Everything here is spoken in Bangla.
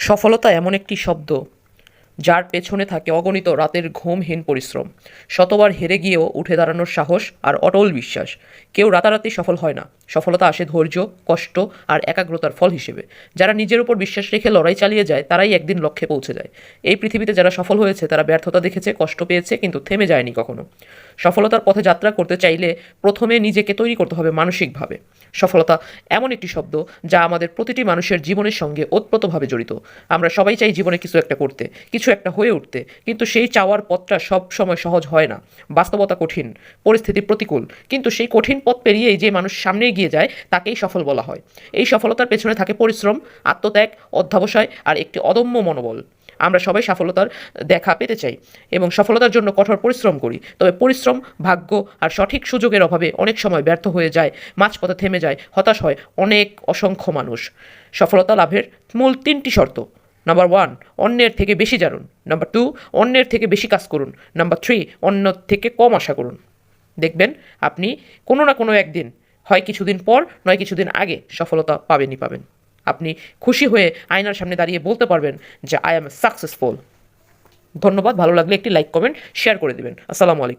সফলতা এমন একটি শব্দ যার পেছনে থাকে অগণিত রাতের ঘুমহীন পরিশ্রম, শতবার হেরে গিয়েও উঠে দাঁড়ানোর সাহস আর অটল বিশ্বাস। কেউ রাতারাতি সফল হয় না। সফলতা আসে ধৈর্য, কষ্ট আর একাগ্রতার ফল হিসেবে। যারা নিজের উপর বিশ্বাস রেখে লড়াই চালিয়ে যায় তারাই একদিন লক্ষ্যে পৌঁছে যায়। এই পৃথিবীতে যারা সফল হয়েছে তারা ব্যর্থতা দেখেছে, কষ্ট পেয়েছে, কিন্তু থেমে যায়নি কখনো। সফলতার পথে যাত্রা করতে চাইলে প্রথমে নিজেকে তৈরি করতে হবে মানসিকভাবে। সফলতা এমন একটি শব্দ যা আমাদের প্রতিটি মানুষের জীবনের সঙ্গে ওতপ্রোতভাবে জড়িত। আমরা সবাই চাই জীবনে কিছু একটা করতে, কিছু একটা হয়ে উঠতে, কিন্তু সেই চাওয়ার পথটা সব সময় সহজ হয় না। বাস্তবতা কঠিন, পরিস্থিতি প্রতিকূল, কিন্তু সেই কঠিন পথ পেরিয়েই যে মানুষ সামনে এগিয়ে যায় তাকেই সফল বলা হয়। এই সফলতার পেছনে থাকে পরিশ্রম, আত্মত্যাগ, অধ্যবসায় আর একটি অদম্য মনোবল। আমরা সবাই সফলতার দেখা পেতে চাই এবং সফলতার জন্য কঠোর পরিশ্রম করি, তবে পরিশ্রম, ভাগ্য আর সঠিক সুযোগের অভাবে অনেক সময় ব্যর্থ হয়ে যায়, মাঝপথে থেমে যায়, হতাশ হয় অসংখ্য মানুষ। সফলতা লাভের মূল 3টি শর্ত: নাম্বার 1, অন্যের থেকে বেশি জানুন। নাম্বার 2, অন্যের থেকে বেশি কাজ করুন। নাম্বার 3, অন্য থেকে কম আশা করুন। দেখবেন আপনি কোনো না কোনো একদিন, হয় কিছুদিন পর নয় কিছুদিন আগে, সফলতা পাবেনই পাবেন। আপনি খুশি হয়ে আয়নার সামনে দাঁড়িয়ে বলতে পারবেন যে আই অ্যাম সাকসেসফুল। ধন্যবাদ। ভালো লাগলে একটি লাইক, কমেন্ট, শেয়ার করে দেবেন। আসসালামু আলাইকুম।